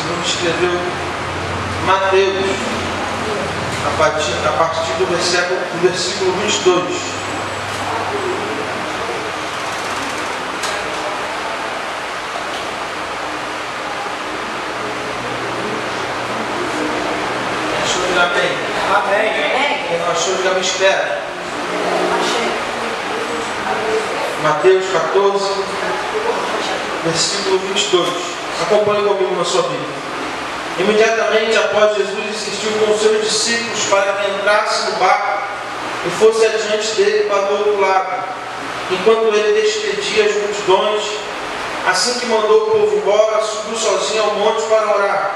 segundo escreveu Mateus, a partir do versículo 22. Amém. Amém. Quem não achou, diga me espera. Mateus 14, versículo 22. Acompanhe comigo na sua Bíblia. Imediatamente após Jesus insistiu com os seus discípulos para que entrasse no barco e fosse adiante dele para o outro lado, enquanto ele despedia as multidões. Assim que mandou o povo embora, subiu sozinho ao monte para orar.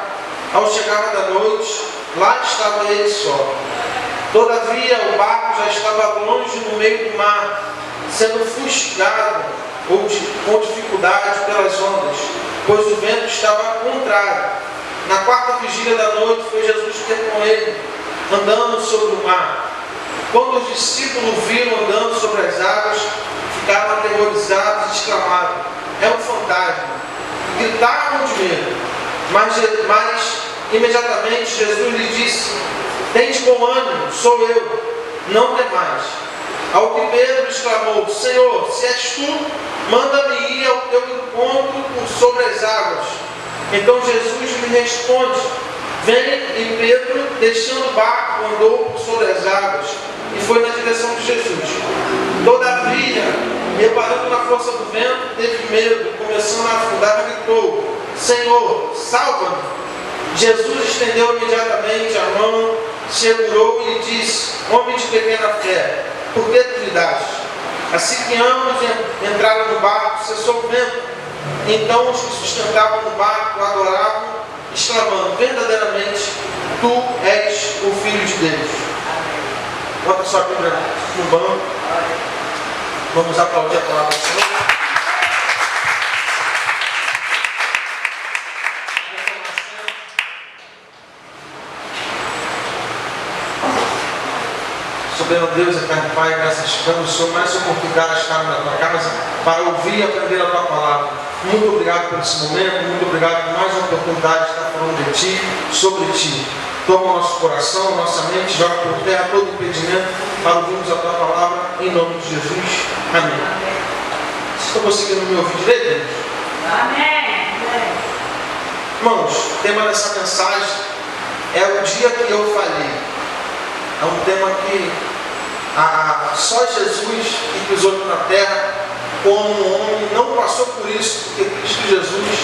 Ao chegar da noite, lá estava ele só. Todavia o barco já estava longe no meio do mar, sendo fustigado com dificuldade pelas ondas, pois o vento estava contrário. Na quarta vigília da noite foi Jesus ter com ele, andando sobre o mar. Quando os discípulos viram andando sobre as águas, ficaram aterrorizados e exclamaram: é um fantasma! Gritaram de medo. Mas imediatamente Jesus lhe disse: tende bom ânimo, sou eu, não temais. Ao que Pedro exclamou: Senhor, se és tu, manda-me ir ao teu encontro por sobre as águas. Então Jesus lhe responde: vem. E Pedro, deixando o barco, andou por sobre as águas e foi na direção de Jesus. Todavia, reparando na força do vento, teve medo e, começando a afundar, gritou: Senhor, salva-me. Jesus estendeu imediatamente a mão, segurou e lhe disse: homem de pequena fé, por que duvidaste? Assim que ambos entraram no barco, cessou o vento. Então os que sustentavam no barco adoravam, exclamando: verdadeiramente, tu és o Filho de Deus. Bota sua Bíblia no banco. Vamos aplaudir a palavra do Senhor. Soberano Deus, eterno Pai, graças te damos, Senhor, mais oportunidade de estar na tua casa para ouvir e aprender a tua palavra. Muito obrigado por esse momento, muito obrigado por mais uma oportunidade de estar falando de ti, sobre ti. Toma o nosso coração, nossa mente, joga por terra todo impedimento para ouvirmos a tua palavra, em nome de Jesus. Amém. Vocês estão conseguindo me ouvir direito, Deus? Amém. Irmãos, o tema dessa mensagem é o dia que eu falhei. É um tema que só Jesus que pisou na terra como um homem não passou por isso, porque Cristo Jesus,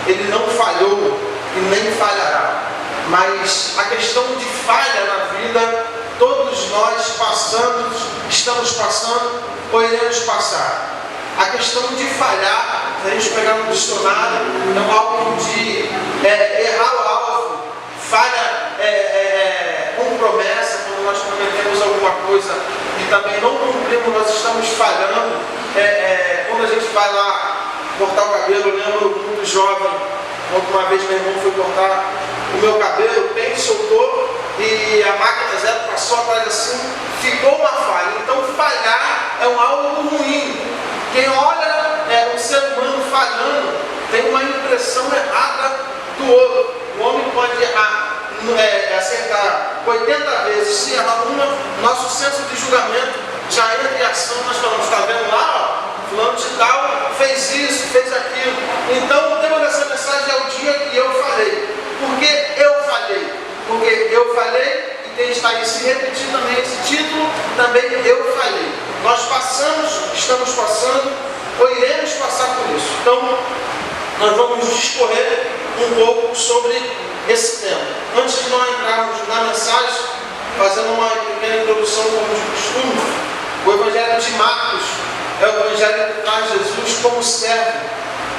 ele não falhou e nem falhará. Mas a questão de falha na vida, todos nós passamos, estamos passando ou iremos passar. A questão de falhar, se a gente pegar no dicionário, é algo de errar o alvo, falha com promessa, quando nós prometemos alguma coisa e também não cumprimos, nós estamos falhando. Quando a gente vai lá cortar o cabelo, eu lembro muito jovem, uma vez meu irmão foi cortar o meu cabelo, o pente soltou e a máquina zero passou atrás assim, ficou uma falha. Então falhar é algo ruim. Quem olha um ser humano falhando tem uma impressão errada do outro. O homem pode acertar 80 vezes, se errar uma, nosso senso de julgamento já entra em ação. Nós falamos: está vendo lá, ó, fulano de tal fez isso, fez aquilo. Então o tema dessa mensagem é o dia que eu falei. Por que eu falhei? Porque eu falei, e tem que estar aí se repetindo também esse título, também eu falhei. Nós estamos passando, ou iremos passar por isso. Então, nós vamos discorrer um pouco sobre esse tema. Antes de nós entrarmos na mensagem, fazendo uma pequena introdução como de costume, o Evangelho de Marcos é o Evangelho que traz Jesus como servo,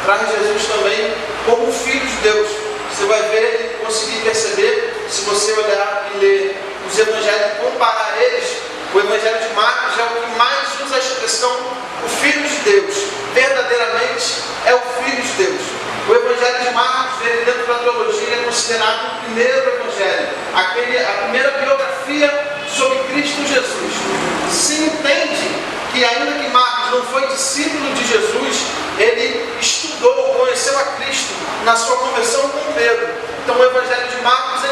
traz Jesus também como Filho de Deus. Você vai ver e conseguir perceber, se você olhar e ler os Evangelhos e comparar eles, o Evangelho de Marcos é o que mais usa a expressão o Filho de Deus. Verdadeiramente é o Filho de Deus. O Evangelho de Marcos, dentro da teologia, é considerado o primeiro Evangelho, a primeira biografia sobre Cristo Jesus. Se entende que, ainda que Marcos não foi discípulo de Jesus, ele estudou, conheceu a Cristo na sua conversão com Pedro.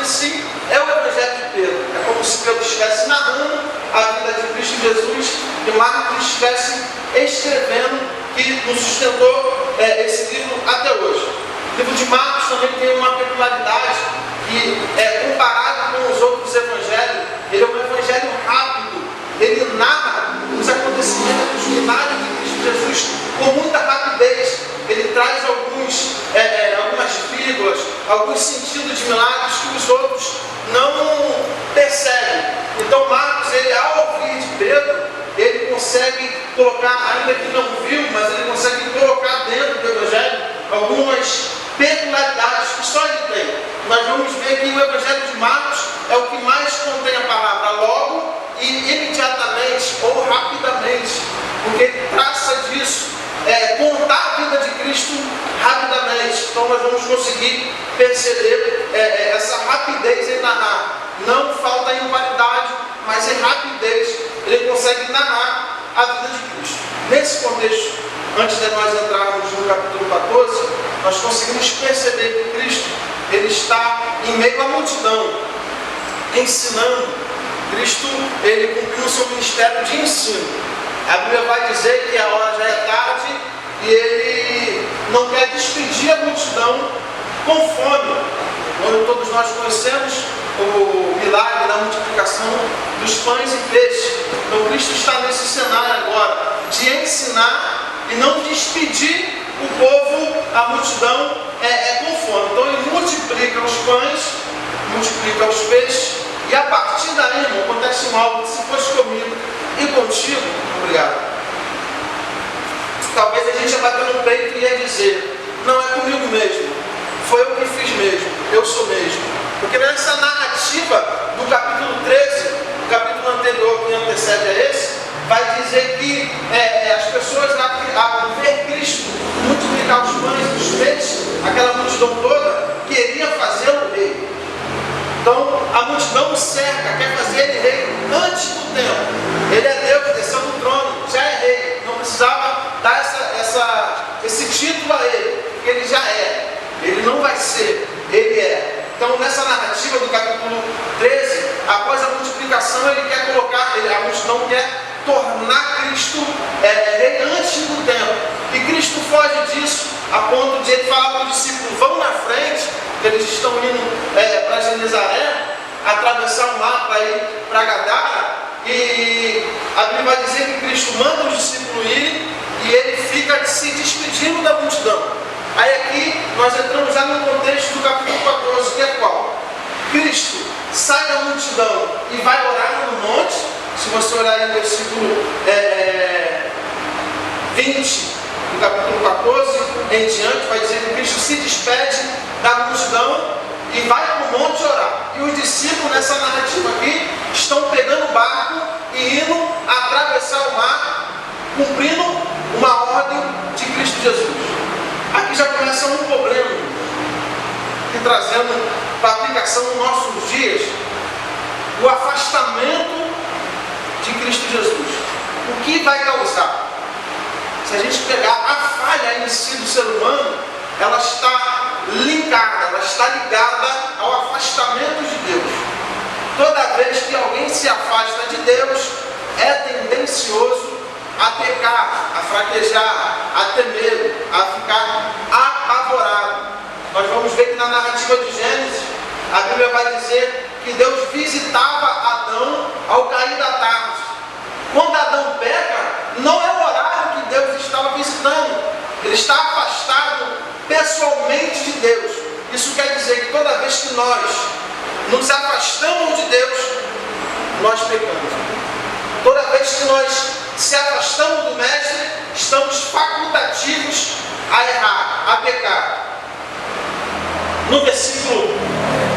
si é o Evangelho de Pedro. É como se Pedro estivesse narrando a vida de Cristo Jesus e Marcos estivesse escrevendo, que nos sustentou esse livro até hoje. O livro de Marcos também tem uma peculiaridade que, comparado com os outros evangelhos, ele é um evangelho rápido. Ele narra os acontecimentos, os milagres de Cristo Jesus com muita rapidez. Ele traz algumas vírgulas, alguns sentidos de milagres que os outros não percebem. Então Marcos, ele, ao ouvir de Pedro, ele consegue colocar, ainda que não viu, mas ele consegue colocar dentro do Evangelho algumas peculiaridades que só ele tem. Nós vamos ver que o Evangelho de Marcos é o que mais contém a palavra logo e imediatamente ou rapidamente, porque ele traça disso, contar a vida de Cristo rapidamente. Então nós vamos conseguir perceber essa rapidez em narrar. Não falta em qualidade, mas em rapidez ele consegue narrar a vida de Cristo. Nesse contexto, antes de nós entrarmos no capítulo 14, nós conseguimos perceber que Cristo, ele está em meio à multidão, ensinando. Cristo, ele cumpriu o seu ministério de ensino. A Bíblia vai dizer que a hora já é tarde e ele não quer despedir a multidão com fome. Quando todos nós conhecemos o milagre da multiplicação dos pães e peixes. Então Cristo está nesse cenário agora de ensinar e não despedir o povo, a multidão com fome. Então ele multiplica os pães, multiplica os peixes, e a partir daí, irmão, acontece algo que se fosse comigo e contigo, obrigado, talvez a gente ia bater no peito e ia dizer, não é comigo mesmo, foi eu que fiz mesmo, eu sou mesmo. Porque nessa narrativa do capítulo 13, o capítulo anterior que antecede a esse, vai dizer que as pessoas, ao ver Cristo multiplicar os pães e os peixes, aquela multidão toda queria fazê-lo rei. Então a multidão o cerca, quer fazer ele rei antes do tempo. Ele é Deus, desceu do trono, já é rei. Não precisava dar esse título a ele, porque ele já é. Ele não vai ser, ele é. Então nessa narrativa do capítulo 13, após a multiplicação, ele quer colocar, a multidão quer tornar Cristo rei antes do tempo. E Cristo foge disso, a ponto de ele falar para os discípulos, vão na frente, que eles estão indo para Genezaré, atravessar o mar para ir para Gadara, e a Bíblia vai dizer que Cristo manda os discípulos ir, e ele fica se despedindo da multidão. Aí aqui nós entramos já no contexto do capítulo 14, que é qual? Cristo sai da multidão e vai orar no monte. Se você olhar aí no versículo 20 do capítulo 14 em diante, vai dizer que Cristo se despede da multidão e vai para o monte orar. E os discípulos nessa narrativa aqui estão pegando o barco e indo atravessar o mar, cumprindo uma ordem de Cristo Jesus. Aqui já começa um problema, e trazendo para aplicação nos nossos dias, o afastamento de Cristo Jesus. O que vai causar? Se a gente pegar a falha em si do ser humano, ela está linkada, ela está ligada ao afastamento de Deus. Toda vez que alguém se afasta de Deus, é tendencioso a pecar, a fraquejar, a ter medo, a ficar apavorado. Nós vamos ver que na narrativa de Gênesis, a Bíblia vai dizer que Deus visitava Adão ao cair da tarde. Quando Adão peca, não é o horário que Deus estava visitando. Ele está afastado pessoalmente de Deus. Isso quer dizer que toda vez que nós nos afastamos de Deus, nós pecamos. Toda vez que nós se afastamos do Mestre, estamos facultativos a errar, a pecar. No versículo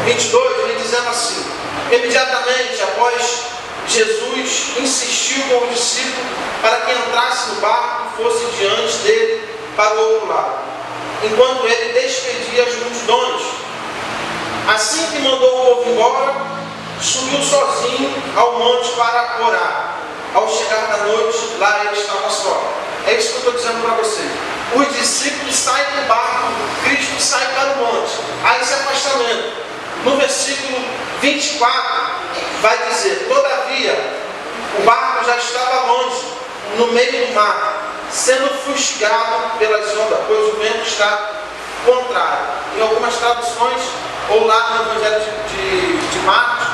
22, vem dizendo assim: imediatamente após Jesus insistiu com os discípulos para que entrasse no barco e fosse diante dele para o outro lado, enquanto ele despedia as multidões. Assim que mandou o povo embora, subiu sozinho ao monte para orar. Ao chegar da noite, lá ele estava só. É isso que eu estou dizendo para vocês. Os discípulos saem do barco, Cristo sai para o monte. Há esse afastamento. No versículo 24 vai dizer: todavia, o barco já estava longe, no meio do mar, sendo fustigado pelas ondas, pois o vento está contrário. Em algumas traduções, ou lá no Evangelho de Marcos,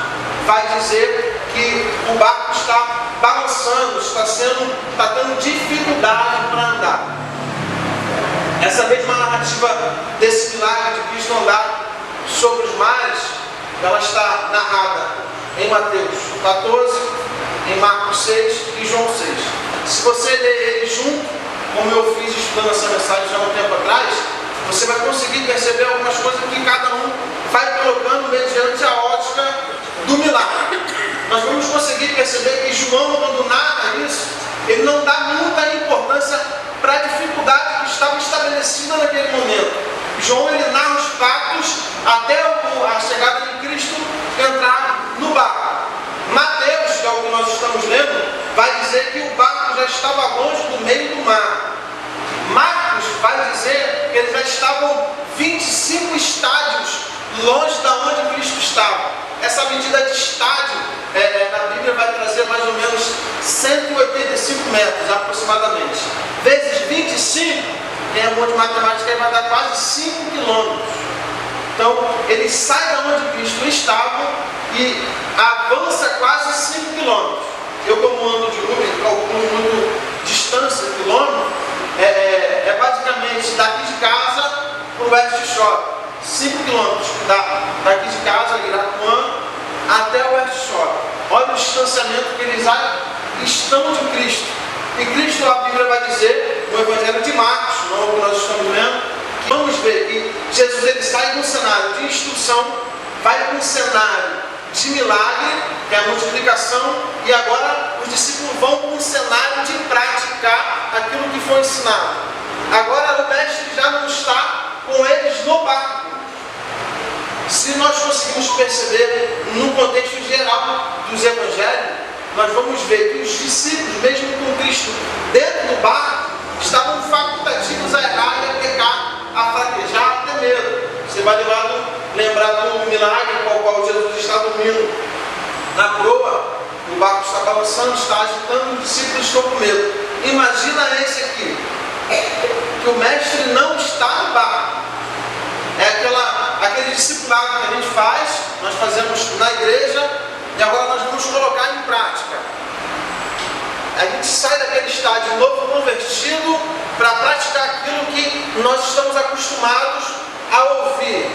vai dizer que o barco está balançando, está tendo dificuldade para andar. Essa mesma narrativa desse milagre de Cristo andar sobre os mares, ela está narrada em Mateus 14, em Marcos 6 e João 6. Se você ler eles junto, como eu fiz estudando essa mensagem já há um tempo atrás, você vai conseguir perceber algumas coisas que cada um vai colocando mediante a ótica do milagre. Nós vamos conseguir perceber que João, quando narra isso, ele não dá muita importância para a dificuldade que estava estabelecida naquele momento. João, ele narra os fatos até a chegada de Cristo entrar no barco. Mateus, que é o que nós estamos lendo, vai dizer que o barco já estava longe do meio do mar. Marcos vai dizer que eles já estavam 25 estádios longe da onde Cristo estava. Essa medida de estádio, na Bíblia vai trazer mais ou menos 185 metros aproximadamente. Vezes 25, quem é bom de matemática, vai dar quase 5 quilômetros. Então, ele sai da onde Cristo estava e avança quase 5 quilômetros. Eu, como ando de Uber, calculo muito distância, quilômetro, é basicamente daqui de casa para o West Shore. 5 quilômetros daqui de casa, Irapuã, até o West Shore. Olha o distanciamento que eles estão de Cristo. E Cristo, a Bíblia vai dizer, no Evangelho de Marcos, não o que nós estamos lendo, que vamos ver que Jesus, ele sai de um cenário de instrução, vai para um cenário de milagre, que é a multiplicação, e agora os discípulos vão para um cenário de praticar aquilo que foi ensinado. Agora o mestre já não está com eles no barco. Se nós conseguimos perceber no contexto geral dos evangelhos, nós vamos ver que os discípulos, mesmo com Cristo dentro do barco, estavam facultativos a errar e a pecar, a fraquejar, a ter medo. Você vai lembrar do milagre com o qual Jesus está dormindo na proa, o barco está balançando, está agitando, os discípulos estão com medo. Imagina esse aqui, que o mestre não está no barco. É aquele discipulado que a gente faz, nós fazemos na igreja, e agora nós vamos colocar em prática. A gente sai daquele estágio novo convertido para praticar aquilo que nós estamos acostumados a ouvir.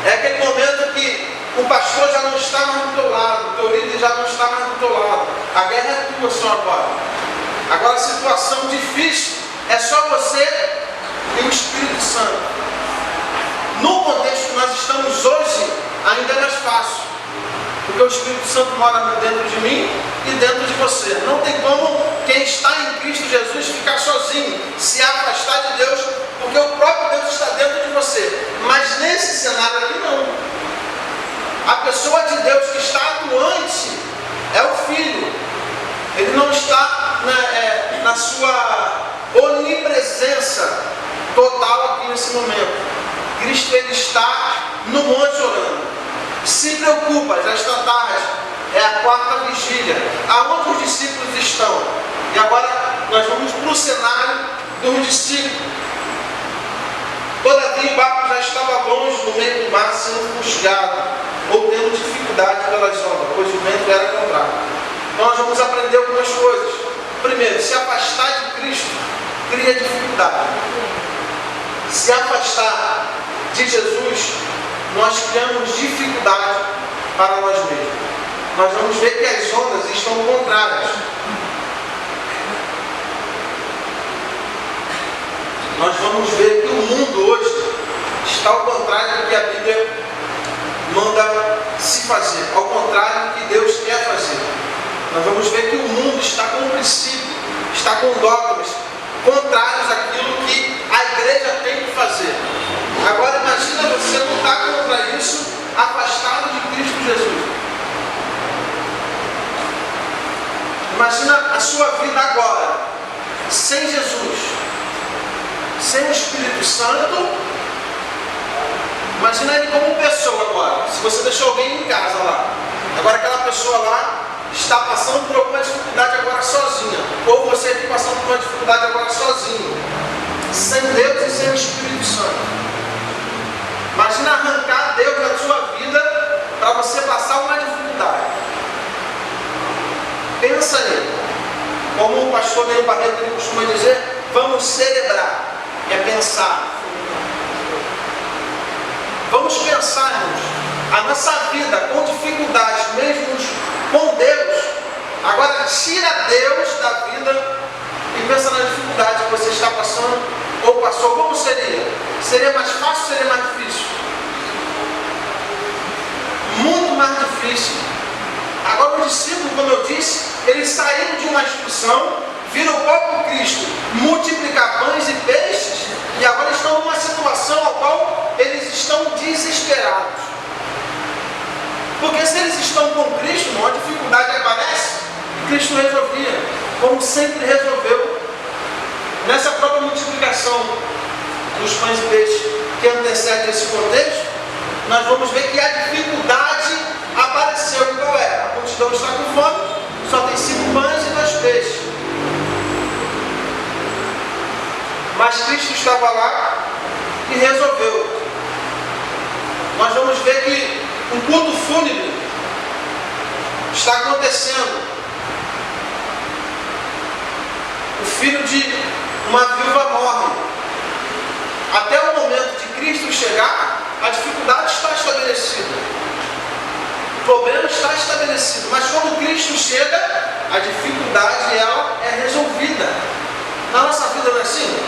É aquele momento que o pastor já não está mais do teu lado, o teu líder já não está mais do teu lado. A guerra é tua só agora. Agora a situação difícil é só você e o Espírito Santo. No contexto que nós estamos hoje, ainda é mais fácil. Porque o Espírito Santo mora dentro de mim e dentro de você. Não tem como quem está em Cristo Jesus ficar sozinho, se afastar de Deus, porque o próprio Deus está dentro de você. Mas nesse cenário aqui não. A pessoa de Deus que está atuante é o Filho. Ele não está na sua onipresença total aqui nesse momento. Cristo, ele está no monte orando. Se preocupa, já está tarde, é a 4ª vigília. Aonde os discípulos estão? E agora nós vamos para o cenário dos discípulos. Todavia o barco já estava longe no meio do mar, sendo fustigado, ou tendo dificuldade pelas ondas, pois o vento era contrário. Então nós vamos aprender algumas coisas. Primeiro, se afastar de Cristo cria dificuldade. Se afastar de Jesus, nós criamos dificuldade para nós mesmos. Nós vamos ver que as ondas estão contrárias. Nós vamos ver que o mundo hoje está ao contrário do que a Bíblia manda se fazer, ao contrário do que Deus quer fazer. Nós vamos ver que o mundo está com um princípio, está com dogmas contrários àquilo que a igreja tem que fazer. Agora imagina você lutar contra isso, afastado de Cristo Jesus. Imagina a sua vida agora, sem Jesus, sem o Espírito Santo, Imagina ele como pessoa agora. Se você deixou alguém em casa lá, agora aquela pessoa lá está passando por alguma dificuldade agora sozinha, ou você aqui passando por uma dificuldade agora sozinho, sem Deus e sem o Espírito Santo. Imagina arrancar Deus da sua vida para você passar uma dificuldade. Pensa nele. Como o pastor Neil Barreto ele costuma dizer, vamos celebrar. É pensar. Vamos pensar, irmãos, a nossa vida com dificuldades, mesmo com Deus. Agora tira Deus da vida e pensa na dificuldade que você está passando ou passou. Como seria? Seria mais fácil ou seria mais difícil? Muito mais difícil. Agora os discípulos, como eu disse, eles saíram de uma instrução, viram o próprio Cristo multiplicar pães e peixes, e agora estão numa situação a qual eles estão desesperados. Porque se eles estão com Cristo, uma dificuldade aparece, Cristo resolvia, como sempre resolveu. Nessa própria multiplicação dos pães e peixes que antecede esse contexto, nós vamos ver que a dificuldade apareceu. E qual é? A multidão está com fome, só tem 5 pães e 2 peixes. Mas Cristo estava lá e resolveu. Nós vamos ver que um culto fúnebre está acontecendo. O filho de uma viúva morre. Até o momento de Cristo chegar, a dificuldade está estabelecida. O problema está estabelecido. Mas quando Cristo chega, a dificuldade ela é resolvida. Na nossa vida não é assim?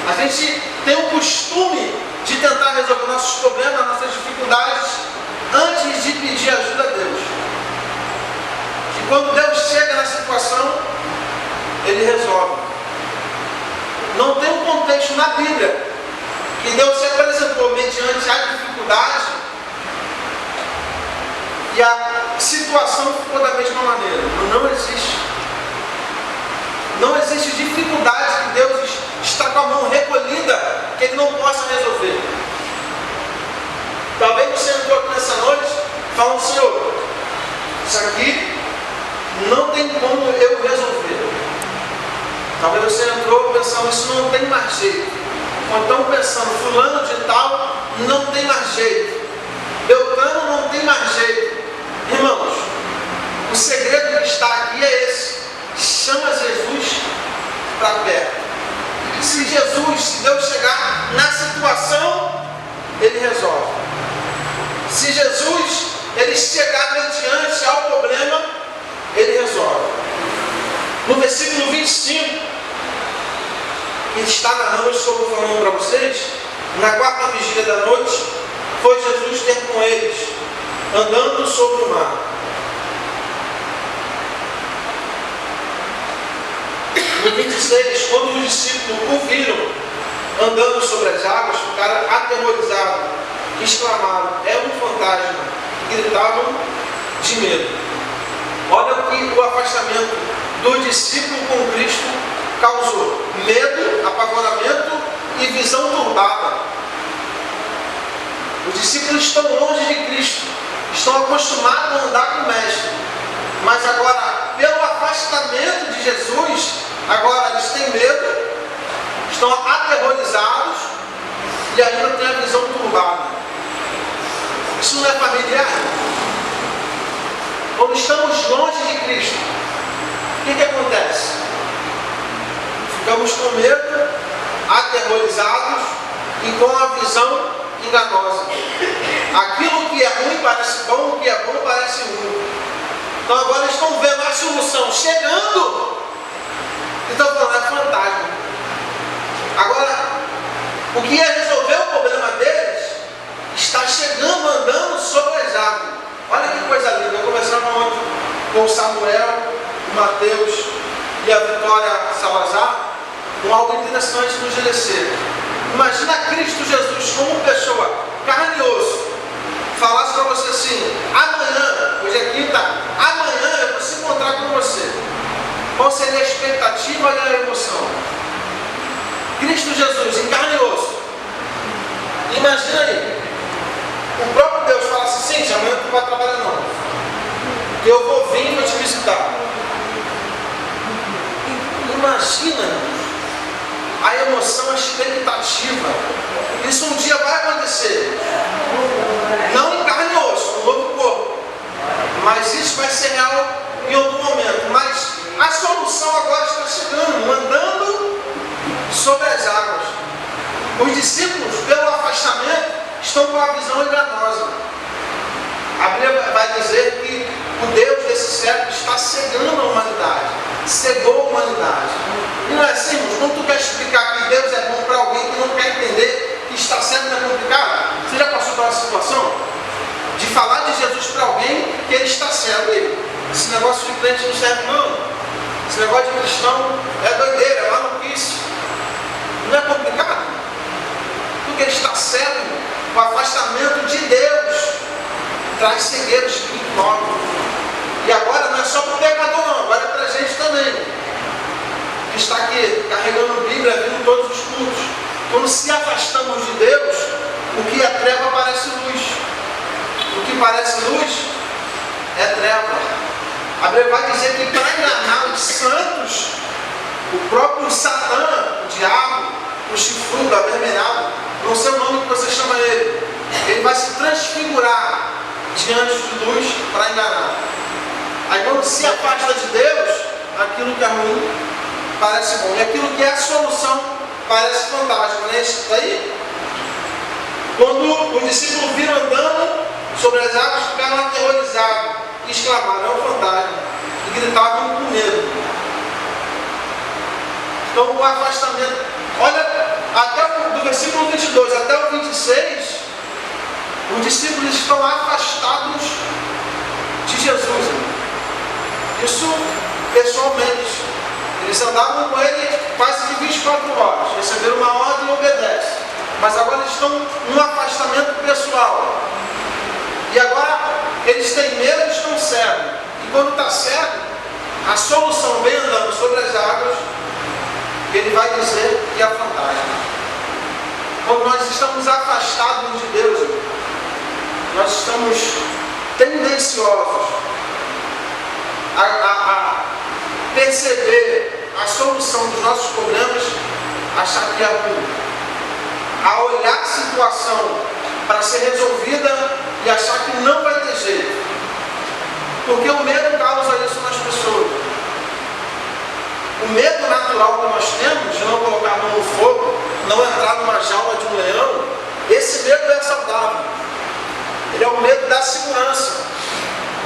A gente tem o costume de tentar resolver nossos problemas, nossas dificuldades, antes de pedir ajuda a Deus. E quando Deus chega na situação, Ele resolve. Não tem um contexto na Bíblia que Deus se apresentou mediante a dificuldade e a situação ficou da mesma maneira. Não existe. Não existe dificuldade que Deus está com a mão recolhida que Ele não possa resolver. Talvez você entrou aqui nessa noite falando, Senhor, isso aqui não tem como eu resolver. Talvez você entrou pensando, isso não tem mais jeito. Ou então pensando, fulano de tal não tem mais jeito. Beltrano não tem mais jeito. Irmãos, o segredo que está aqui é esse. Chama Jesus para perto. Se Deus chegar na situação, Ele resolve. Se Jesus, Ele chegar mediante ao problema, Ele resolve. No versículo 25, que está narrando isso que eu estou falando para vocês, na 4ª vigília da noite, foi Jesus ter com eles, andando sobre o mar. No 26, quando os discípulos o viram andando sobre as águas, ficaram aterrorizados, exclamaram, é um fantasma, e gritavam de medo. Olha o que o afastamento do discípulo com Cristo causou: medo, apavoramento e visão turbada. Os discípulos estão longe de Cristo, estão acostumados a andar com o Mestre, mas agora, pelo afastamento de Jesus, agora eles têm medo, estão aterrorizados e ainda têm a visão turbada. Isso não é familiar? Quando estamos longe de Cristo, o que acontece? Ficamos com medo, aterrorizados e com a visão enganosa. Aquilo que é ruim parece bom, o que é bom parece ruim. Então agora estão vendo a solução chegando e estão falando, é fantasma. Agora, o que ia resolver o problema deles está chegando, andando sobre as águas. Olha que coisa linda. Eu conversava ontem com o Samuel, o Mateus e a Vitória Salazar, com algo interessante no GDC. Imagina Cristo Jesus como pessoa, carne e osso, falasse para você assim, amanhã, hoje é quinta, amanhã eu vou se encontrar com você. Qual seria a expectativa e a emoção? Cristo Jesus em carne e osso. O próprio Deus fala assim: Cíntia, amanhã tu não vai trabalhar não, porque eu vou vir e vou te visitar. Imagina a emoção, a expectativa. Isso um dia vai acontecer. Não em carne e osso, no novo corpo. Mas isso vai ser real em outro momento. Mas a solução agora está chegando, andando sobre as águas. Os discípulos, pelo afastamento, estão com a visão enganosa. A Bíblia vai dizer que o Deus desse século está cegando a humanidade. Cegou a humanidade. E não é assim, irmãos? Quando tu quer explicar que Deus é bom para alguém que não quer entender que está sendo complicado, você já passou por uma situação de falar de Jesus para alguém que ele está cego? Esse negócio de crente não serve não. Esse negócio de cristão é doideira, é maluquice. Não é complicado? Porque ele está cego. O afastamento de Deus traz cegueira espiritual. E agora não é só para o pecador não, agora é para a gente também, que está aqui carregando Bíblia, vindo todos os cultos. Quando se afastamos de Deus, o que é treva parece luz. O que parece luz é treva. A Bíblia vai dizer que para enganar os santos, o próprio Satã, o diabo, o chifrudo, avermelhado, não sei o nome que você chama ele, ele vai se transfigurar diante de luz para enganar. Aí quando se afasta de Deus, aquilo que é ruim parece bom. E aquilo que é a solução parece fantástico. Não é isso daí? Quando os discípulos viram andando sobre as águas, ficaram aterrorizados e exclamaram: é um fantasma. E gritavam com medo. Então o afastamento. Olha, até do versículo 22 até o 26, os discípulos estão afastados de Jesus. Isso pessoalmente. Eles andavam com ele quase que 24 horas. Receberam uma ordem e obedecem. Mas agora eles estão num afastamento pessoal. E agora eles têm medo e estão cegos. E quando está cego, a solução vem andando sobre as águas. Ele vai dizer que é fantasma. Quando nós estamos afastados de Deus, nós estamos tendenciosos a perceber a solução dos nossos problemas, achar que é ruim, a olhar a situação para ser resolvida e achar que não vai ter jeito, porque o medo causa isso nas pessoas. O medo natural que nós temos de não colocar a mão no fogo, não entrar numa jaula de um leão, esse medo é saudável. Ele é o medo da segurança.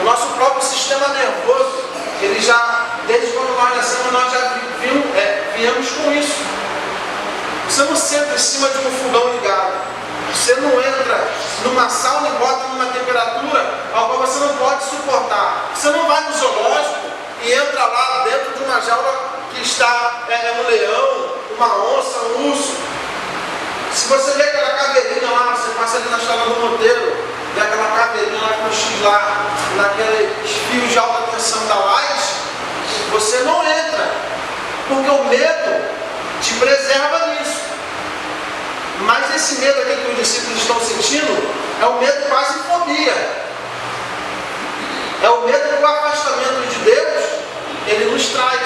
O nosso próprio sistema nervoso, ele já, desde quando nós nascemos, nós já viemos com isso. Você não senta em cima de um fogão ligado. Você não entra numa sauna e bota numa temperatura a qual você não pode suportar. Você não vai no zoológico e entra lá dentro de uma jaula que está um leão, uma onça, um urso. Se você vê aquela caveirinha lá, você passa ali na estrada do Monteiro, vê aquela caveirinha lá com o X lá, naqueles fios de alta tensão da Light, você não entra, porque o medo te preserva nisso. Mas esse medo aqui que os discípulos estão sentindo é um medo quase fobia. É o medo do afastamento de Deus, ele nos traz.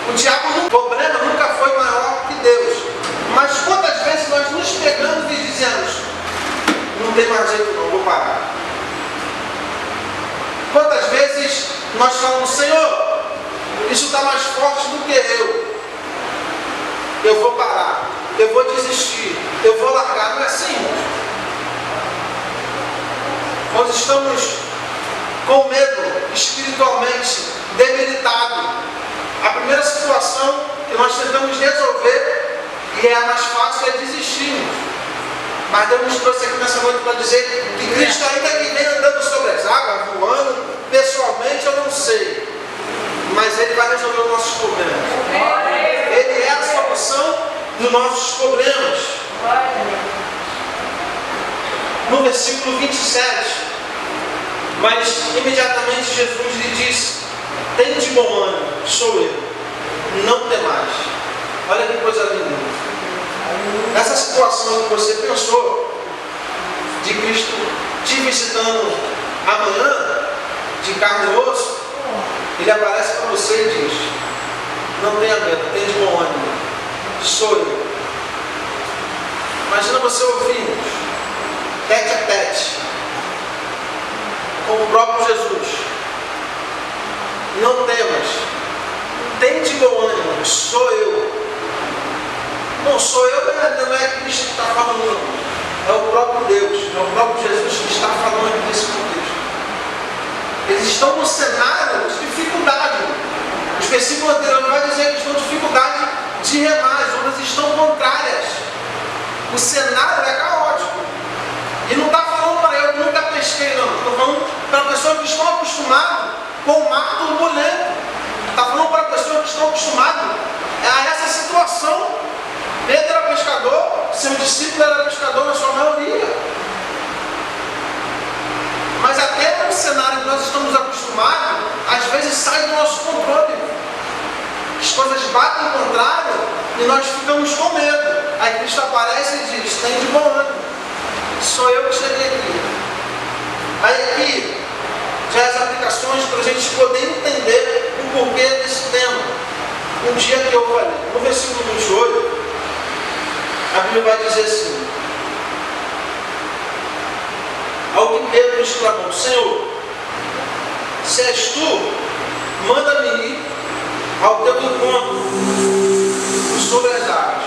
O diabo, o problema nunca foi maior que Deus. Mas quantas vezes nós nos pegamos e dizemos: não tem mais jeito não, vou parar. Quantas vezes nós falamos: Senhor, isso está mais forte do que eu vou parar, eu vou desistir, eu vou largar. Não é assim? Nós estamos com medo, espiritualmente debilitado. A primeira situação que nós tentamos resolver, e é a mais fácil, é desistirmos. Mas Deus nos trouxe aqui nessa noite para dizer que Cristo ainda que vem andando sobre as águas, voando, pessoalmente eu não sei, mas Ele vai resolver os nossos problemas. Ele é a solução dos nossos problemas. No versículo 27, mas imediatamente Jesus lhe disse: tem de bom ânimo, sou eu, não temais. Olha que coisa linda. Essa situação que você pensou, de visitando amanhã, de carne e osso, ele aparece para você e diz: não tenha medo, tenha de bom ânimo, sou eu. Imagina você ouvindo, tete a tete, com o próprio Jesus: não temas, tem de bom ânimo, sou eu. Não sou eu, não é Cristo que está falando, não. É o próprio Deus, é o próprio Jesus que está falando aqui nesse contexto. Eles estão no cenário de dificuldade. Os versículos anteriores vai dizer que estão em dificuldade de remar, as ondas estão contrárias. O cenário é caótico. E não está falando para eu que nunca pesquei, não. Estou falando para pessoas que estão acostumadas com o mar turbulento. Está falando para pessoas que estão acostumadas a essa situação. Pedro era pescador, seu discípulo era pescador na sua maioria. Mas até no cenário que nós estamos acostumados, às vezes sai do nosso controle. As coisas batem ao contrário e nós ficamos com medo. Aí Cristo aparece e diz: tem de bom ânimo, sou eu que cheguei aqui. Aí aqui, já as aplicações para a gente poder entender o porquê desse tema. Um dia que eu falei, no versículo 28, a Bíblia vai dizer assim: ao que Pedro exclamou: Senhor, se és tu, manda-me ir ao teu encontro sobre as águas.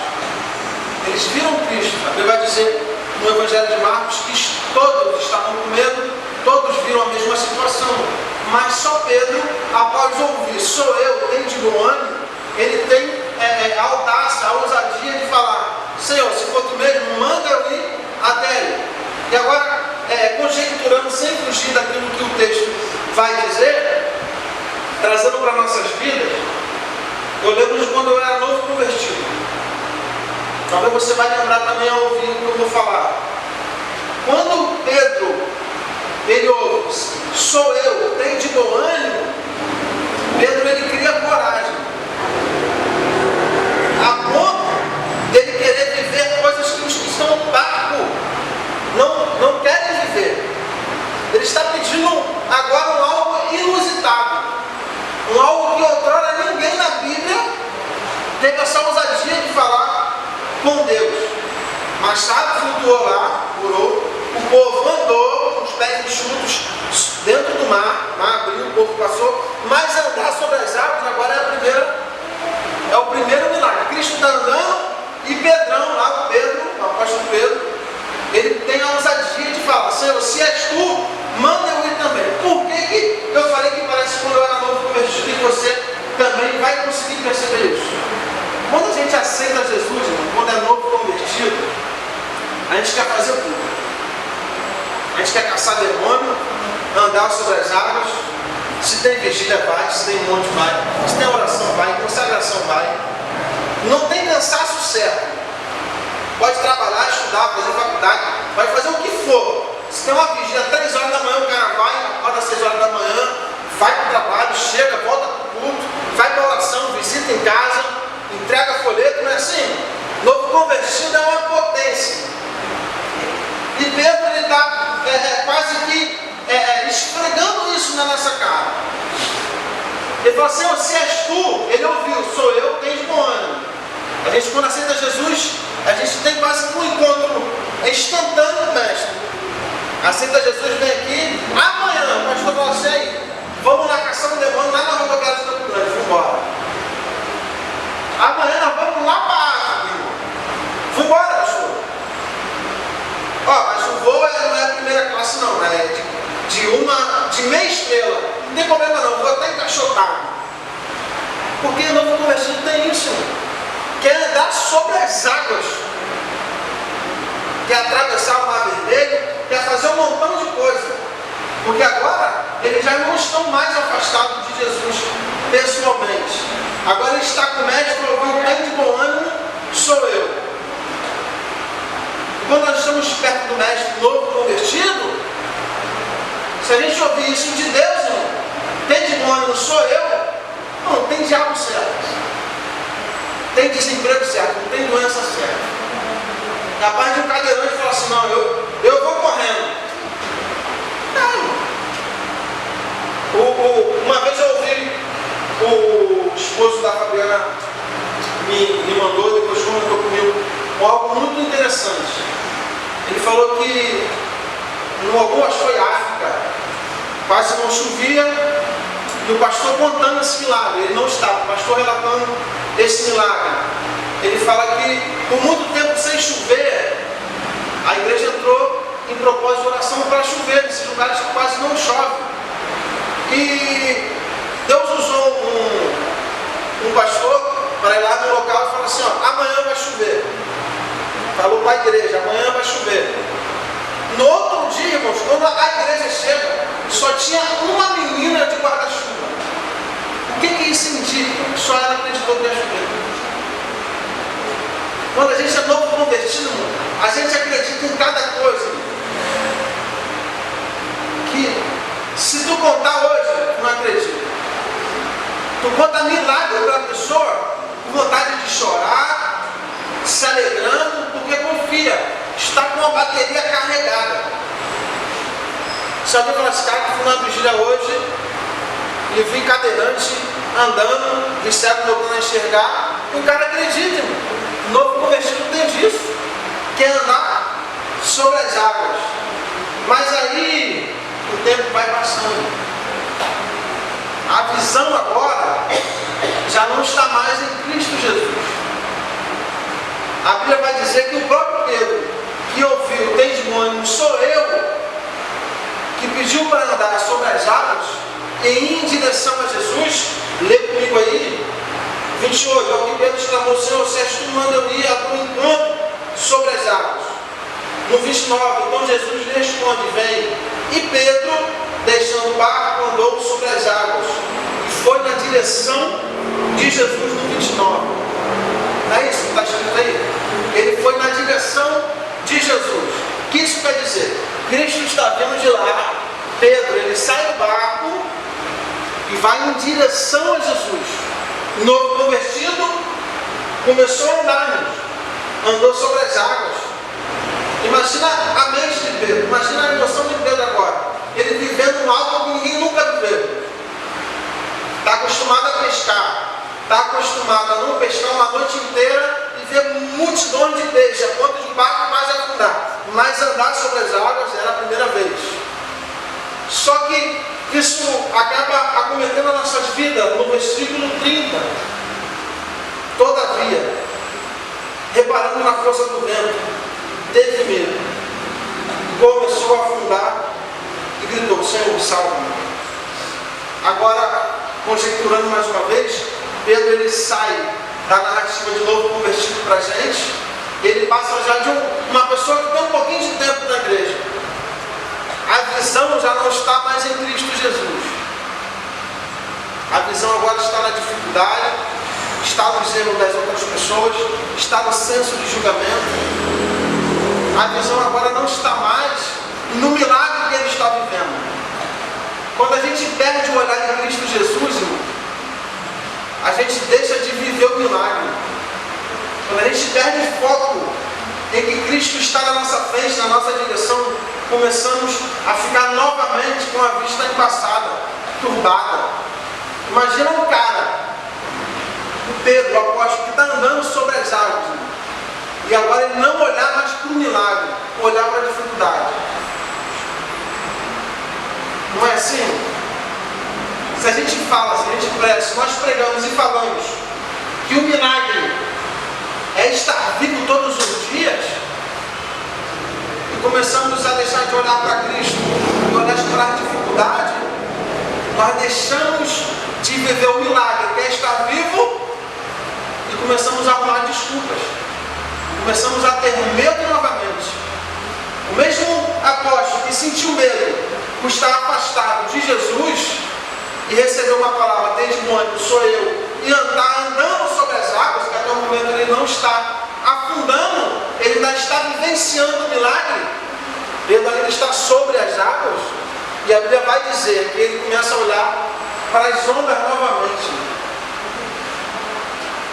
Eles viram Cristo. A Bíblia vai dizer no Evangelho de Marcos que todos estavam com medo, todos viram a mesma situação. Mas só Pedro, após ouvir: sou eu, tem de bom ânimo, ele tem a audácia, a ousadia de falar: Senhor, se for tu mesmo, manda eu ir até ele. E agora, conjecturando, sem fugir daquilo que o texto vai dizer, trazendo para nossas vidas, eu lembro de quando eu era novo convertido. Talvez você vai lembrar também ao ouvir o que eu vou falar. Quando Pedro, ele ouve: sou eu, tem de bom ânimo, Pedro, ele cria coragem, a ponto dele querer viver coisas que os que estão no barco não querem viver. Ele está pedindo agora algo inusitado, algo que outrora ninguém na Bíblia teve essa ousadia de falar com Deus. Mas sabe, flutuou lá, curou, o povo andou com os pés enxutos dentro do mar abriu, o povo passou, mas andar sobre as águas agora é o primeiro milagre. Cristo está andando e Pedrão, lá o Pedro, o apóstolo Pedro, ele tem a ousadia de falar: Senhor, se és tu, manda eu ir também. Por que eu falei que parece quando eu era novo convertido, e você também vai conseguir perceber isso? Quando a gente aceita Jesus, irmão, quando é novo convertido, a gente quer fazer tudo. A gente quer caçar demônio, andar sobre as águas. Se tem vigília, vai. Se tem monte, vai. Se tem oração, vai. Consagração, vai. Não tem cansaço certo. Pode trabalhar, estudar, fazer faculdade, vai fazer o que for. Se tem uma vigília 3 horas da manhã, o cara vai, acorda às 6 horas da manhã, vai para o trabalho, chega, volta para o culto, vai para a oração, visita em casa, entrega folheto, não é assim? Novo convertido é uma potência. E Pedro, ele está quase que esfregando isso na nossa cara. Ele falou: Senhor, se és tu, ele ouviu: sou eu, tens bom ânimo. A gente, quando aceita Jesus, a gente tem quase um encontro instantâneo com o Mestre. Aceita Jesus, vem aqui, amanhã, pastor, você aí, vamos lá caçar um demônio lá na rodoviária de Campo Grande, vamos embora. Amanhã nós vamos lá para a África, vamos embora, pastor. Mas o voo não é a primeira classe, não, né? De meia estrela. Não tem problema não, vou até encaixotado. Porque o novo convertido tem isso. Quer andar sobre as águas. Quer atravessar o Mar Vermelho. Quer fazer um montão de coisa. Porque agora eles já não estão mais afastados de Jesus pessoalmente. Agora ele está com o Mestre, ouviu: tem de bom ânimo, sou eu. Quando nós estamos perto do Mestre novo convertido, se a gente ouvir isso de Deus, irmão, tem de bom ânimo, sou eu, não tem diabo certo, tem desemprego certo, não tem doença certa. Capaz de um cadeirante falar assim: não, eu vou correndo. o esposo da Fabiana me mandou, depois comentou comigo, algo muito interessante. Ele falou que em algumas foi África, quase não chovia, e o pastor contando esse milagre. Ele não estava, o pastor relatando esse milagre. Ele fala que por muito tempo sem chover, a igreja entrou em propósito de oração para chover, nesses lugares que quase não chove. E Deus usou um pastor para ir lá no local e falar assim, ó, amanhã vai chover. Falou para a igreja, amanhã vai chover. No outro dia, irmãos, quando a igreja chega, só tinha uma menina de guarda-chuva. O que isso indica? Só ela acreditou que ia chover. Quando a gente é novo convertido, a gente acredita em cada coisa. Que se tu contar hoje, tu não acredita. Tu conta milagre para a pessoa, com vontade de chorar, se alegrando, porque confia, está com a bateria carregada. Se alguém falar assim, cara, que fui numa vigília hoje e vi cadeirante andando, vi cego voltando a enxergar, o cara acredita, irmão. Novo convertido tem disso, quer andar sobre as águas. Mas aí o tempo vai passando. A visão agora já não está mais em Cristo Jesus. A Bíblia vai dizer que o próprio Pedro, que ouviu, tem de bom ânimo, sou eu, que pediu para andar sobre as águas e ir em direção a Jesus. Lê comigo aí, 28, ao que Pedro exclamou, Senhor, se és tu, manda eu ir a teu encontro sobre as águas. No 29, então Jesus lhe responde, vem. E Pedro, deixando o barco, andou sobre as águas e foi na direção de Jesus no 29. Não é isso que está escrito aí? Ele foi na direção de Jesus. O que isso quer dizer? Cristo está vindo de lá. Pedro, ele sai do barco e vai em direção a Jesus. Novo convertido, começou a andar, andou sobre as águas. Imagina a mente de Pedro, imagina a emoção de Pedro agora. Ele vivendo algo que ninguém nunca viveu. Está acostumado a pescar, está acostumado a não pescar uma noite inteira e ver multidões de peixes, a ponto de o barco quase afundar. Mas andar sobre as águas era a primeira vez. Só que isso acaba acometendo as nossas vidas no versículo 30. Todavia, reparando na força do vento, teve medo, começou a afundar e gritou, Senhor, salva-me. Agora, conjecturando mais uma vez, Pedro ele sai da narrativa de novo convertido para a gente, ele passa já de uma pessoa que tem um pouquinho de tempo na igreja. A visão já não está mais em Cristo Jesus. A visão agora está na dificuldade, está no erros das outras pessoas, está no senso de julgamento. A visão agora não está mais no milagre que ele está vivendo. Quando a gente perde o olhar em Cristo Jesus, irmão, a gente deixa de viver o milagre. Quando a gente perde o foco em que Cristo está na nossa frente, na nossa direção, começamos a ficar novamente com a vista embaçada, turbada. Imagina um cara, o Pedro, o apóstolo, que está andando sobre as águas, irmão, e agora ele não olhar mais para o milagre, olhar para a dificuldade. Não é assim? Se a gente fala, se a gente prega, se nós pregamos e falamos que o milagre é estar vivo todos os dias, e começamos a deixar de olhar para Cristo e olhar para a dificuldade, nós deixamos de viver o milagre, que é estar vivo, e começamos a arrumar desculpas. Começamos a ter medo novamente. O mesmo apóstolo que sentiu medo por estar afastado de Jesus e recebeu uma palavra, tem de bom ânimo, sou eu, e andar andando sobre as águas, que até o momento ele não está afundando, ele ainda está vivenciando o milagre, ele ainda está sobre as águas, e a Bíblia vai dizer que ele começa a olhar para as ondas novamente.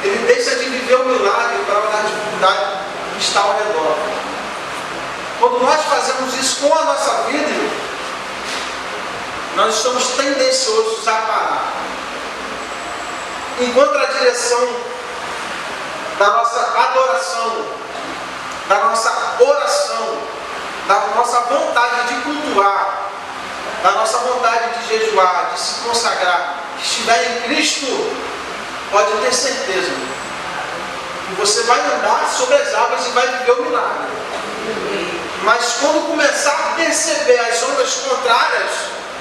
Ele deixa de viver o milagre para olhar a dificuldade que está ao redor. Quando nós fazemos isso com a nossa vida, nós estamos tendenciosos a parar. encontra a direção da nossa adoração, da nossa oração, da nossa vontade de cultuar, da nossa vontade de jejuar, de se consagrar, que estiver em Cristo, pode ter certeza que você vai andar sobre as águas e vai viver o milagre. Mas quando começar a perceber as ondas contrárias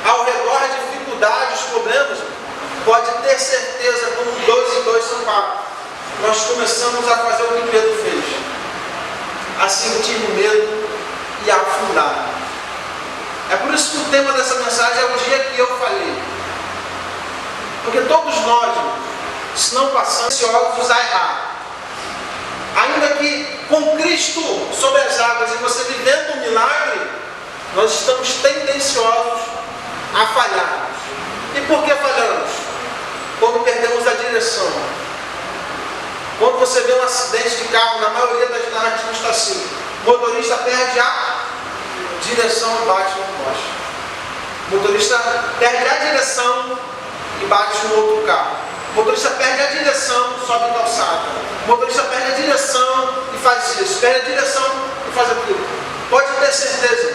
ao redor, as dificuldades, os problemas, pode ter certeza, como 2 e 2 são 4, nós começamos a fazer o que Pedro fez, a sentir medo e a afundar. É por isso que o tema dessa mensagem é o dia que eu falei. Porque todos nós, se não passamos ansiosos a errar, ainda que com Cristo sobre as águas e você vivendo um milagre, nós estamos tendenciosos a falhar. E por que falhamos? Quando perdemos a direção. Quando você vê um acidente de carro, na maioria das narrativas está assim: o motorista perde a direção e bate no poste. O motorista perde a direção e bate no outro carro. O motorista perde a direção e sobe a calçada. O motorista perde a direção e faz isso. Perde a direção e faz aquilo. Pode ter certeza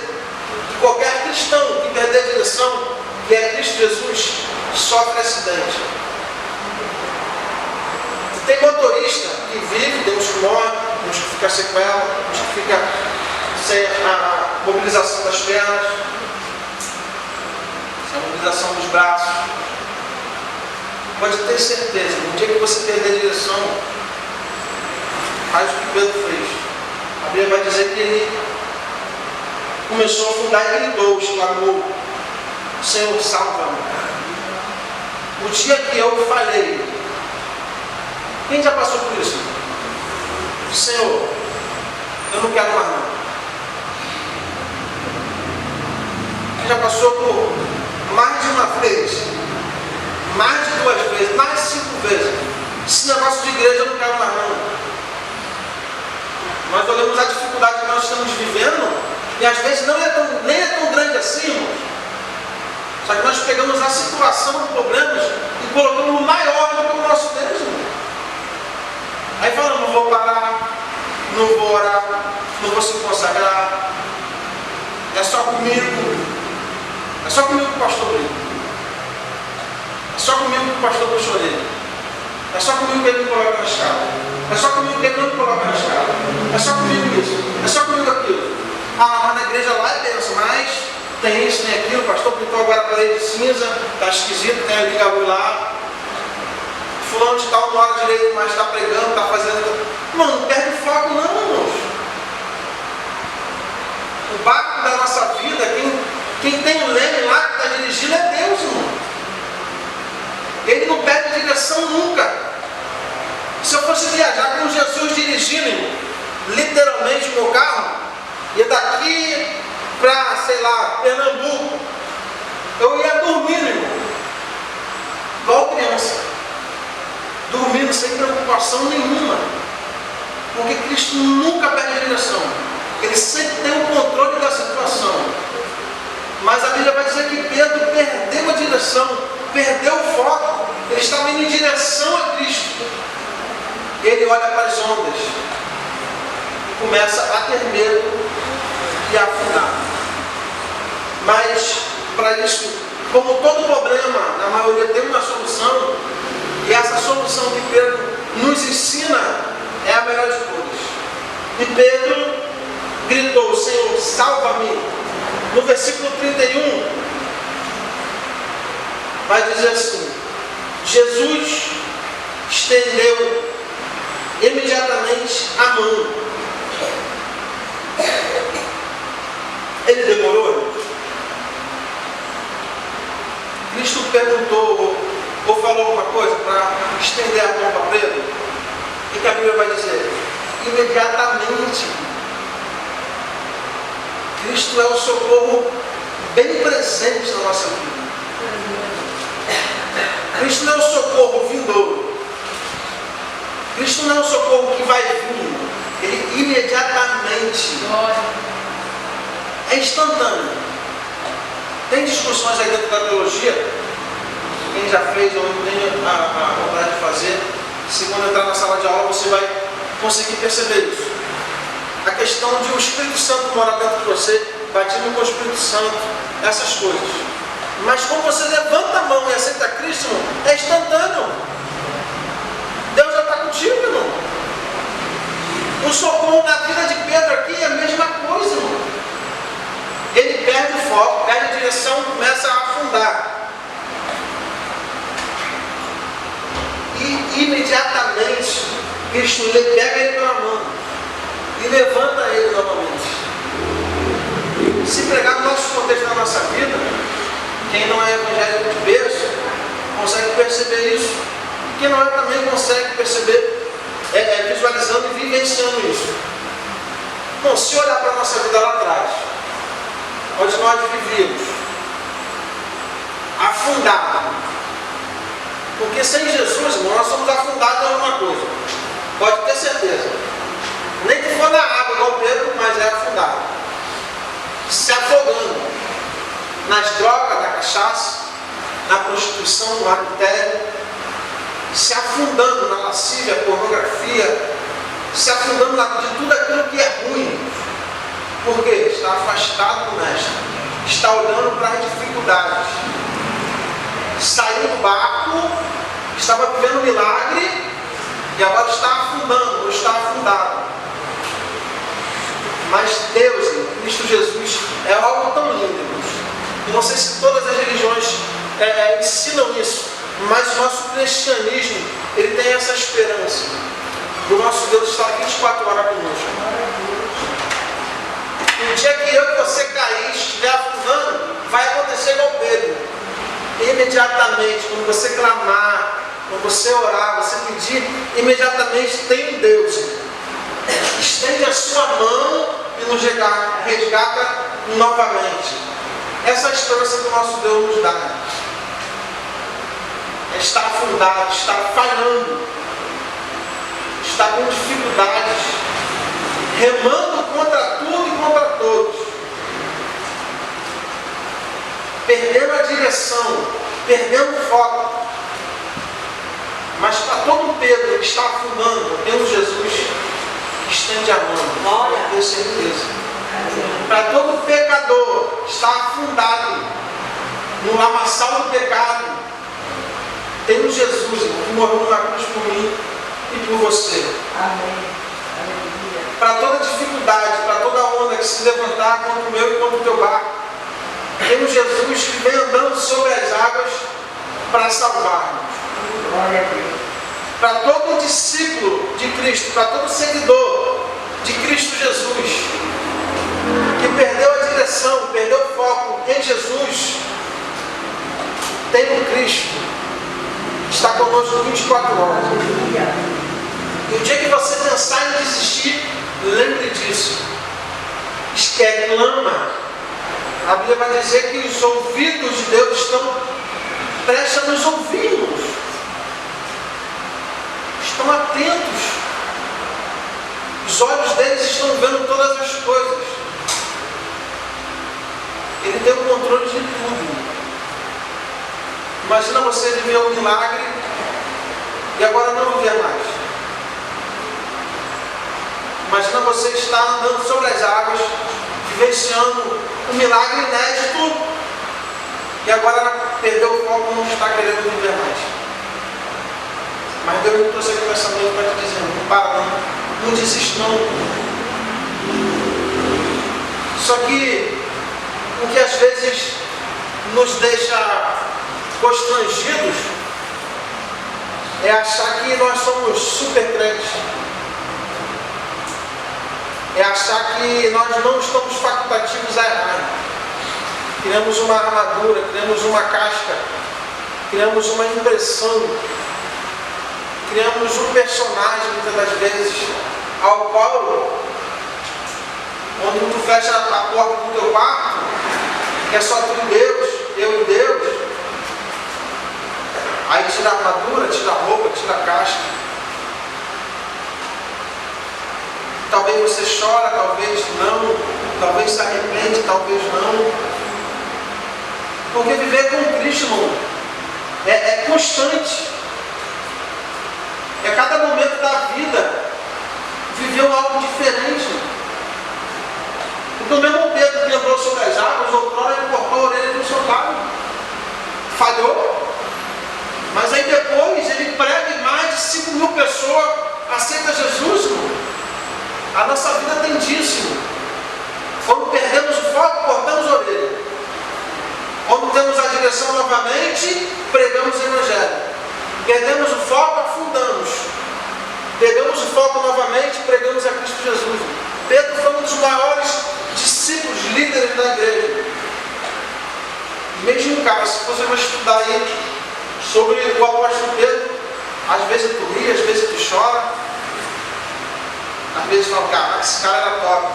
que qualquer cristão que perder a direção, que é Cristo Jesus, sofre acidente. Tem motorista que vive, tem uns que morrem, uns que ficam sequela, uns que ficam sem a mobilização das pernas, sem a mobilização dos braços. Pode ter certeza, no dia que você perder a direção, faz o que Pedro fez. A Bíblia vai dizer que ele começou a afundar e gritou, exclamou: Senhor, salva-me. O dia que eu falei, quem já passou por isso? Senhor, eu não quero mais não. Quem já passou por mais de uma vez, mais de 2 vezes, mais de 5 vezes? Esse negócio de igreja eu não quero mais não. Nós olhamos a dificuldade que nós estamos vivendo e às vezes nem é tão grande assim, irmãos. Só que nós pegamos a situação dos problemas e colocamos maior do que o nosso Deus, irmão. Aí falamos: não vou parar, não vou orar, não vou se consagrar, é só comigo que o pastor briga, é só comigo que o pastor puxou nele, é só comigo que ele me coloca na escada, é só comigo que ele não me coloca na escada, é só comigo isso, é só comigo aquilo. Ah, mas na igreja lá é benção, mas tem isso, tem aquilo, o pastor pintou agora a parede de cinza, está esquisito, tem ali a lá. Fulano de tal não ora direito, mas está pregando, está fazendo. Mano, não perde o foco não, irmãos. O barco da nossa vida, quem tem o leme lá que está dirigindo é Deus, irmão. Ele não perde a direção nunca. Se eu fosse viajar com Jesus dirigindo, irmão, literalmente o meu carro, ia daqui para, sei lá, Pernambuco, eu ia dormindo, irmão. Igual criança. Dormindo sem preocupação nenhuma, porque Cristo nunca perde a direção, Ele sempre tem o controle da situação. Mas a Bíblia vai dizer que Pedro perdeu a direção, perdeu o foco, ele estava indo em direção a Cristo. Ele olha para as ondas e começa a ter medo e a afundar. Mas para isso, como todo problema, na maioria tem uma solução. E essa solução que Pedro nos ensina é a melhor de todas. E Pedro gritou: Senhor, salva-me. No versículo 31, vai dizer assim: Jesus estendeu imediatamente a mão. Ele demorou? Cristo perguntou ou falou alguma coisa para estender a mão para Pedro? E que a Bíblia vai dizer? Imediatamente. Cristo é o socorro bem presente na nossa vida. Cristo não é o socorro vindouro. Cristo não é o socorro que vai vir. Ele imediatamente. É instantâneo. Tem discussões aí dentro da teologia quem já fez ou tem a vontade de fazer, se quando entrar na sala de aula você vai conseguir perceber isso. A questão de o Espírito Santo morar dentro de você, batismo com o Espírito Santo, essas coisas. Mas quando você levanta a mão e aceita Cristo, irmão, é instantâneo. Deus já está contigo, irmão. O socorro na vida de Pedro aqui é a mesma coisa, irmão. Ele perde o foco, perde a direção, começa a afundar. E imediatamente Cristo pega ele pela mão e levanta ele novamente. Se pregar no nosso contexto da nossa vida, quem não é evangélico de berço consegue perceber isso. Quem não é também consegue perceber, visualizando e vivenciando isso. Bom, se olhar para a nossa vida lá atrás, onde nós vivíamos, afundado. Porque sem Jesus, irmão, nós somos afundados em alguma coisa. Pode ter certeza. Nem que for na água, igual Pedro, mas é afundado. Se afogando nas drogas, na cachaça, na prostituição, no adultério, se afundando na lascívia, pornografia, se afundando de tudo aquilo que é ruim. Por quê? Está afastado do Mestre, está olhando para as dificuldades. Saiu do barco, estava vivendo um milagre e agora está afundando, ou está afundado. Mas Deus, Cristo Jesus, é algo tão lindo, irmãos. Eu não sei se todas as religiões ensinam isso, mas o nosso cristianismo, ele tem essa esperança. O nosso Deus está 24 horas conosco. No dia que eu e você cair, estiver afundando, vai acontecer igual Pedro. Imediatamente, quando você clamar, quando você orar, você pedir, imediatamente tem um Deus. Estende a sua mão e nos resgata novamente. Essa é a esperança que o nosso Deus nos dá. Está afundado, está falhando, está com dificuldades, remando contra tudo e contra todos. Perdendo a direção, perdendo o foco. Mas para todo Pedro que está afundando, tem um Jesus que estende a mão, eu tenho certeza. Para todo pecador que está afundado no lamaçal do pecado, tem um Jesus que morreu na cruz por mim e por você. Para toda dificuldade, para toda onda que se levantar contra o meu e contra o teu barco, tem um Jesus que vem andando sobre as águas para salvar-nos. Para todo discípulo de Cristo, para todo seguidor de Cristo Jesus, que perdeu a direção, perdeu o foco em Jesus, tem um Cristo que está conosco 24 horas. E o dia que você pensar em desistir, lembre disso. Clama. A Bíblia vai dizer que os ouvidos de Deus estão prestes a nos ouvirmos. Estão atentos. Os olhos deles estão vendo todas as coisas. Ele tem o controle de tudo. Imagina você viver um milagre e agora não viver mais. Imagina você estar andando sobre as águas, vivenciando um milagre inédito e agora perdeu o foco, não está querendo viver mais. Mas Deus me trouxe aqui nessa noite para te dizer, não para não desiste não. Só que o que às vezes nos deixa constrangidos é achar que nós somos super crentes. É achar que nós não estamos facultativos a errar. Criamos uma armadura, criamos uma casca, criamos uma impressão, criamos um personagem muitas das vezes, ao qual, quando tu fecha a porta do teu quarto, que é só tu e Deus, eu e Deus, aí tira a armadura, tira a roupa, tira a casca. Talvez você chora, talvez não, talvez se arrepende, talvez não. Porque viver com Cristo, irmão, é constante. É cada momento da vida viveu algo diferente. Porque o mesmo Pedro que andou sobre as águas, outrora ele cortou a orelha do soldado. Falhou. Mas aí depois ele prega e mais de 5 mil pessoas aceitam Jesus. Irmão. A nossa vida tem disso. Quando perdemos o foco, cortamos a orelha. Quando temos a direção novamente, pregamos o Evangelho. Perdemos o foco, afundamos. Pegamos o foco novamente, pregamos a Cristo Jesus. Pedro foi um dos maiores discípulos, líderes da igreja. Mesmo cara, se você vai estudar aí sobre o apóstolo Pedro, às vezes tu ri, às vezes tu chora, às vezes tu fala, cara, esse cara era top.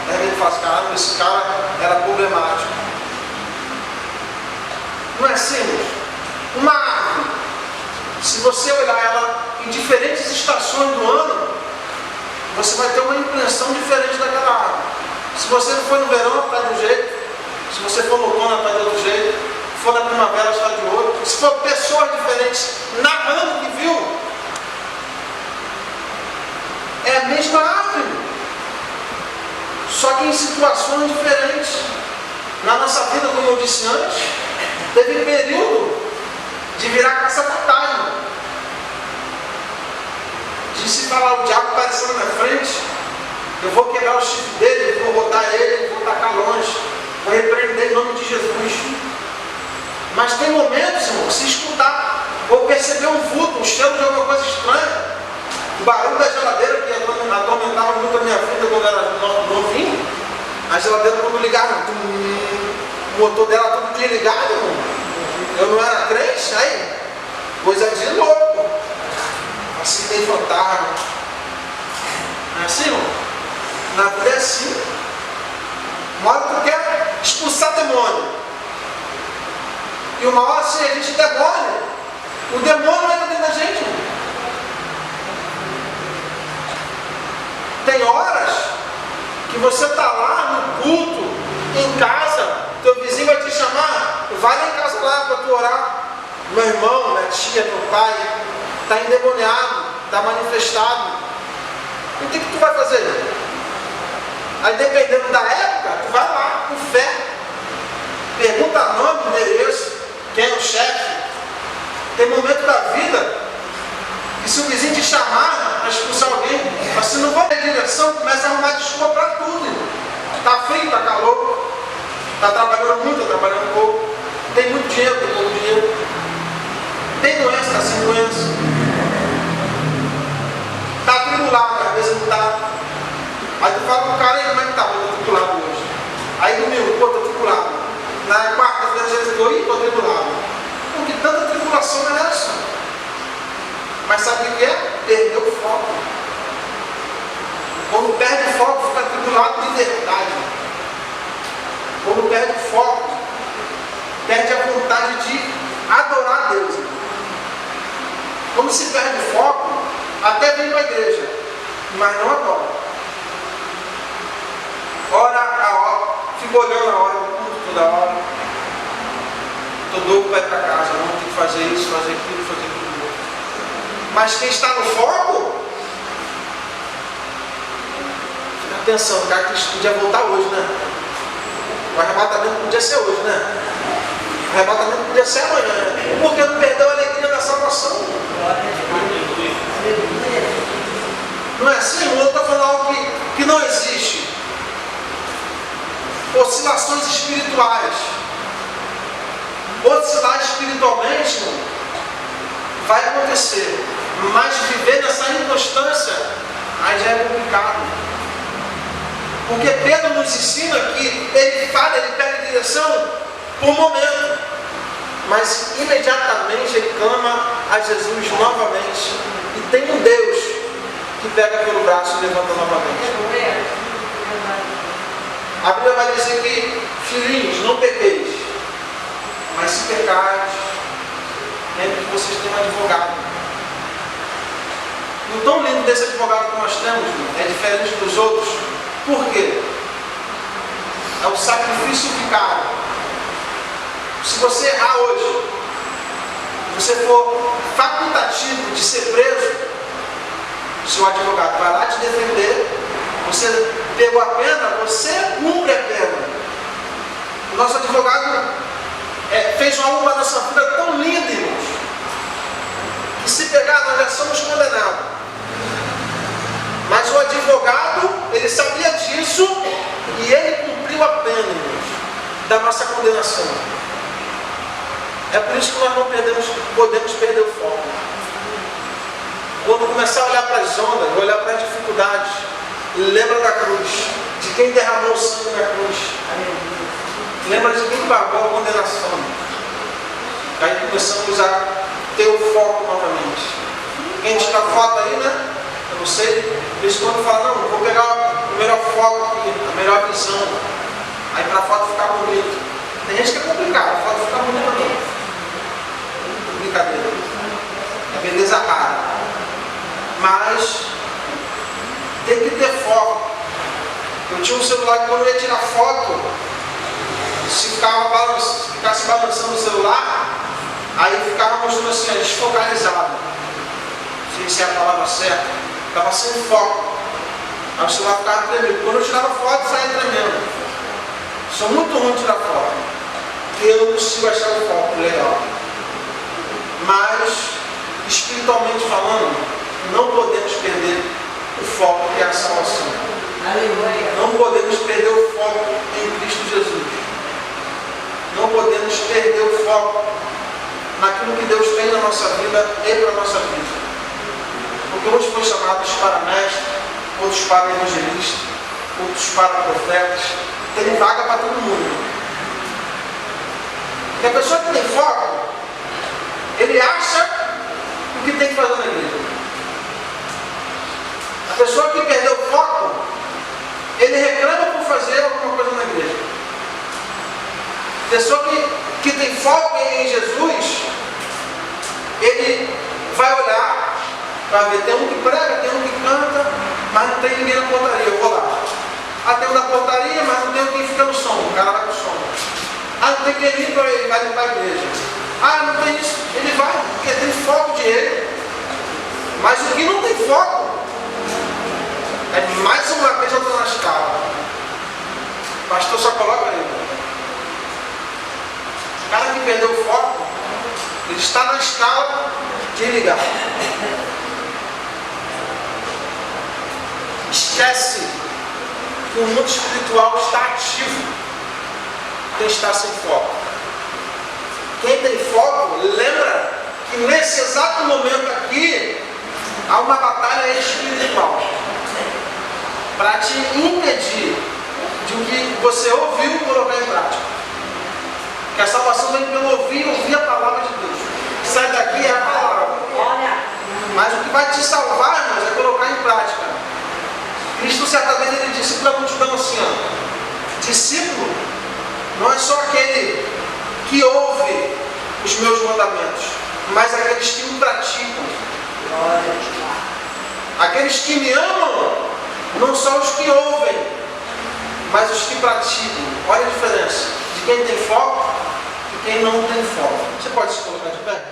Às vezes tu fala, caramba, esse cara era problemático. Não é simples? Uma árvore, se você olhar ela em diferentes estações do ano, você vai ter uma impressão diferente daquela árvore. Se você for no verão, ela está de um jeito. Se você for no outono, ela está de outro jeito. Se for na primavera, ela está de outro. Se for pessoas diferentes narrando o que viu, é a mesma árvore, só que em situações diferentes. Na nossa vida, como eu disse antes, teve período de virar caça-fantasma, de se falar o diabo aparecendo na frente, eu vou quebrar o chifre dele, vou botar ele, vou tacar longe, vou repreender em nome de Jesus. Mas tem momentos, irmão, se escutar ou perceber um vulto, um cheiro de alguma coisa estranha, o barulho da geladeira que atormentava muito a minha vida quando eu era novinho, a geladeira quando ligava, o motor dela todo desligado, irmão. Eu não era crente, aí, coisa de louco. Assim tem fantasma. Não é assim, irmão? Na vida é assim. Uma hora tu quer expulsar demônio. E uma hora assim a gente demônio. O demônio entra dentro da gente, irmão. Tem horas que você está lá no culto, em casa, teu vizinho vai te chamar, vai lá em casa lá para tu orar. Meu irmão, minha tia, meu pai, está endemoniado, está manifestado. O que tu vai fazer? Aí dependendo da época, tu vai lá com fé, pergunta nome, endereço, quem é o chefe. Tem momento da vida que se o vizinho te chamar para expulsar alguém, mas se não for na direção, começa a arrumar desculpa para tudo. Está frio, está calor, está trabalhando muito, está trabalhando pouco, tem muito dinheiro, tem pouco dinheiro, tem doença, está sem doença, está atribulado, às vezes não está. Aí tu fala pro cara, aí como é que tá? Eu estou atribulado hoje. Aí domingo, pô, estou atribulado. Na quarta-feira já estou atribulado. Porque tanta tribulação é essa. Mas sabe o que é? Perdeu o foco. Quando perde o foco, fica atribulado de verdade. Quando perde o foco, perde a vontade de adorar a Deus. Quando se perde o foco, até vem para a igreja, mas não adora. Ora a hora, fica olhando a hora, toda hora. Estou doido para ir para casa, não tem que fazer isso, fazer aquilo, fazer aquilo. Mas quem está no foco, fica pensando, cara, que isso podia voltar hoje, né? O arrebatamento podia ser hoje, né? O arrebatamento podia ser amanhã, né? Porque não perdeu a alegria da salvação. Não é assim? O outro está falando algo que não existe. Oscilações espirituais. Oscilar espiritualmente, irmão, vai acontecer. Mas viver nessa inconstância aí já é complicado. Porque Pedro nos ensina que ele fala, ele pega direção por momento, mas imediatamente ele clama a Jesus novamente. E tem um Deus que pega pelo braço e levanta novamente. A Bíblia vai dizer que, filhinhos, não pequeis, mas se pecares, lembre que vocês têm um advogado. E o tão lindo desse advogado que nós temos é diferente dos outros. Por quê? É o sacrifício vicário. Se você errar hoje, você for facultativo de ser preso, seu advogado vai lá te defender, você pegou a pena, você cumpre a pena. O nosso advogado fez uma honra da sua vida tão linda, irmãos, que se pegar nós já somos condenados. Mas o advogado, ele sabia disso e ele cumpriu a pena, irmãos, da nossa condenação. É por isso que nós não podemos perder o foco. Quando começar a olhar para as ondas, olhar para as dificuldades, lembra da cruz, de quem derramou o sangue na cruz. Lembra de quem pagou a condenação. Aí começamos a ter o foco novamente. Quem tira foto aí, né? Eu não sei, de vez em quando fala, não, vou pegar o melhor foco aqui, a melhor visão. Aí para a foto ficar bonita. Tem gente que é complicado, a foto fica bonita não. Brincadeira. É beleza rara. Mas tem que ter foco. Eu tinha um celular que quando eu ia tirar foto, se ficasse balançando o celular, aí ficava mostrando assim, desfocalizado. Não sei se é a palavra certa. Ficava sem foco. Aí o celular ficava tremendo. Quando eu tirava foto, saía tremendo. Sou muito ruim de tirar foto. Porque eu não consigo achar o foco legal. Mas, espiritualmente falando, não podemos perder o foco que é a salvação. Não podemos perder o foco em Cristo Jesus. Não podemos perder o foco naquilo que Deus tem na nossa vida e para a nossa vida. Porque uns foram chamados para mestre, outros para evangelista, outros para profetas. Tem vaga para todo mundo. E a pessoa que tem foco, ele acha o que tem que fazer na igreja. A pessoa que perdeu o foco, ele reclama por fazer alguma coisa na igreja. A pessoa que tem foco em Jesus, ele vai olhar, vai ver, tem um que prega, tem um que canta, mas não tem ninguém na portaria, eu vou lá. Ah, tem um na portaria, mas não tem quem fica no som, o cara vai no som. Ah, não tem quem limpa, ele vai limpar a igreja. Ah, não tem isso, ele vai, porque tem foco de ele. Mas o que não tem foco, é mais uma vez eu estou na escala. O pastor só coloca aí. O cara que perdeu o foco, ele está na escala de ligar. Esquece que o mundo espiritual está ativo. Quem está sem foco. Quem tem foco, lembra que nesse exato momento aqui, há uma batalha espiritual para te impedir de o que você ouviu colocar em prática. Que a salvação vem pelo ouvir a palavra de Deus. Sai daqui é a palavra. Mas o que vai te salvar, irmãos, é colocar em prática. Cristo certa vez ele disse para a multidão assim, ó, discípulo não é só aquele que ouve os meus mandamentos, mas aqueles que me praticam. Aqueles que me amam não são os que ouvem, mas os que praticam. Olha a diferença de quem tem foco e quem não tem foco. Você pode se colocar de pé?